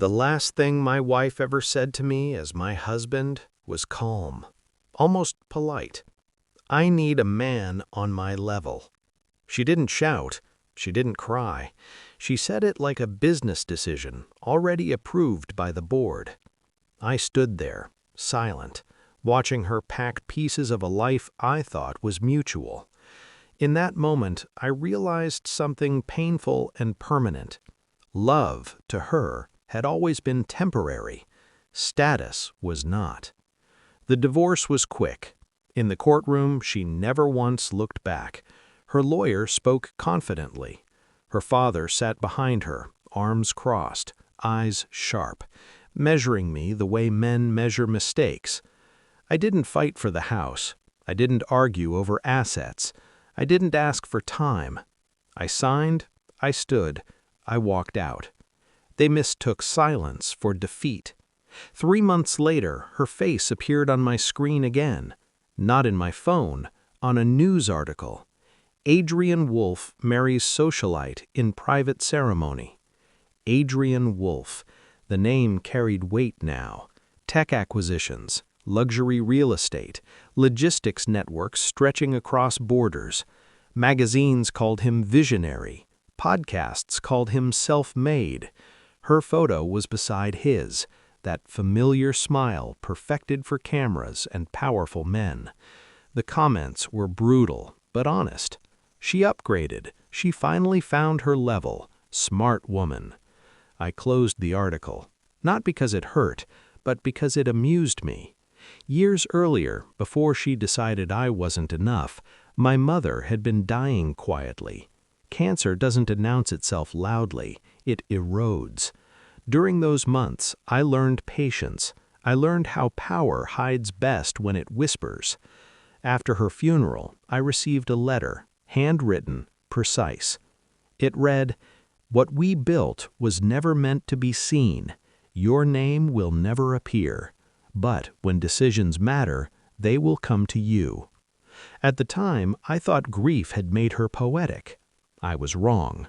The last thing my wife ever said to me as my husband was calm, almost polite. I need a man on my level. She didn't shout. She didn't cry. She said it like a business decision, already approved by the board. I stood there, silent, watching her pack pieces of a life I thought was mutual. In that moment, I realized something painful and permanent. Love, to her, had always been temporary. Status was not. The divorce was quick. In the courtroom, she never once looked back. Her lawyer spoke confidently. Her father sat behind her, arms crossed, eyes sharp, measuring me the way men measure mistakes. I didn't fight for the house. I didn't argue over assets. I didn't ask for time. I signed, I stood, I walked out. They mistook silence for defeat. 3 months later, her face appeared on my screen again. Not in my phone, on a news article. Adrian Wolf marries socialite in private ceremony. Adrian Wolf. The name carried weight now. Tech acquisitions, luxury real estate, logistics networks stretching across borders. Magazines called him visionary. Podcasts called him self-made. Her photo was beside his, that familiar smile perfected for cameras and powerful men. The comments were brutal, but honest. She upgraded. She finally found her level. Smart woman. I closed the article, not because it hurt, but because it amused me. Years earlier, before she decided I wasn't enough, my mother had been dying quietly. Cancer doesn't announce itself loudly, it erodes. During those months, I learned patience. I learned how power hides best when it whispers. After her funeral, I received a letter, handwritten, precise. It read, "What we built was never meant to be seen. Your name will never appear. But when decisions matter, they will come to you." At the time, I thought grief had made her poetic. I was wrong.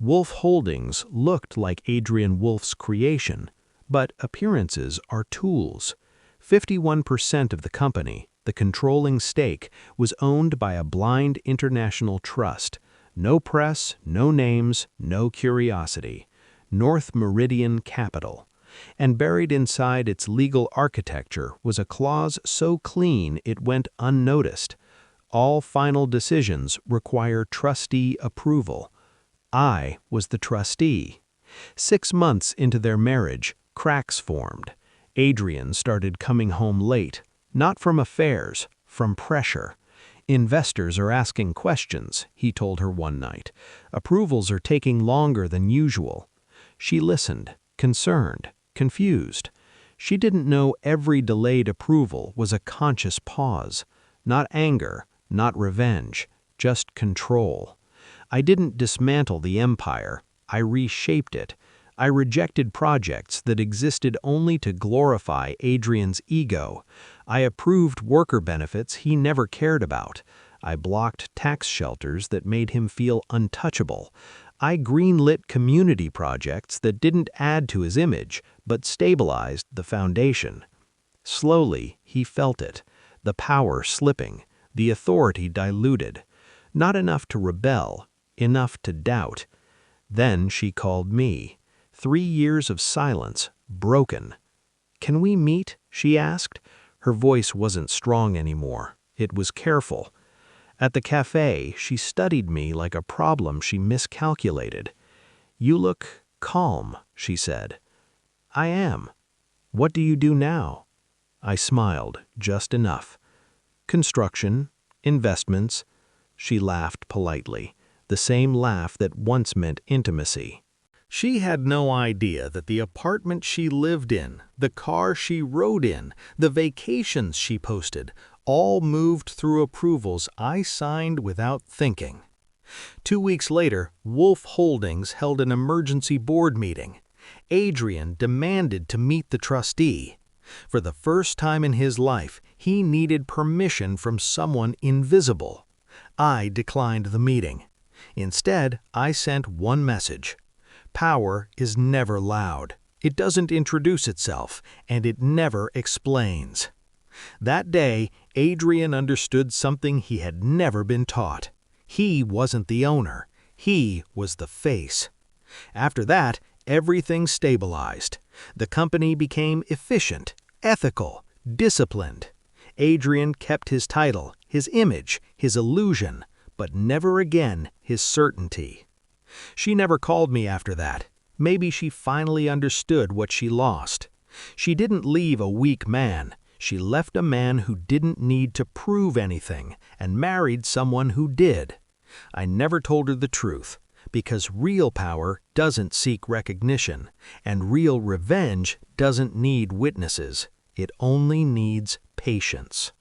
Wolf Holdings looked like Adrian Wolf's creation, but appearances are tools. 51% of the company, the controlling stake, was owned by a blind international trust. No press, no names, no curiosity. North Meridian Capital. And buried inside its legal architecture was a clause so clean it went unnoticed. All final decisions require trustee approval. I was the trustee. 6 months into their marriage, cracks formed. Adrian started coming home late, not from affairs, from pressure. "Investors are asking questions," he told her one night. "Approvals are taking longer than usual." She listened, concerned, confused. She didn't know every delayed approval was a conscious pause. Not anger, not revenge, just control. I didn't dismantle the empire. I reshaped it. I rejected projects that existed only to glorify Adrian's ego. I approved worker benefits he never cared about. I blocked tax shelters that made him feel untouchable. I greenlit community projects that didn't add to his image, but stabilized the foundation. Slowly, he felt it, the power slipping, the authority diluted. Not enough to rebel, enough to doubt. Then she called me. 3 years of silence, broken. "Can we meet?" she asked. Her voice wasn't strong anymore. It was careful. At the cafe, she studied me like a problem she miscalculated. "You look calm," she said. "I am. What do you do now?" I smiled, just enough. "Construction, investments." She laughed politely, the same laugh that once meant intimacy. She had no idea that the apartment she lived in, the car she rode in, the vacations she posted, all moved through approvals I signed without thinking. 2 weeks later, Wolf Holdings held an emergency board meeting. Adrian demanded to meet the trustee. For the first time in his life, he needed permission from someone invisible. I declined the meeting. Instead, I sent one message. Power is never loud. It doesn't introduce itself, and it never explains. That day, Adrian understood something he had never been taught. He wasn't the owner. He was the face. After that, everything stabilized. The company became efficient, ethical, disciplined. Adrian kept his title, his image, his illusion, but never again his certainty. She never called me after that. Maybe she finally understood what she lost. She didn't leave a weak man. She left a man who didn't need to prove anything and married someone who did. I never told her the truth, because real power doesn't seek recognition, and real revenge doesn't need witnesses. It only needs patience.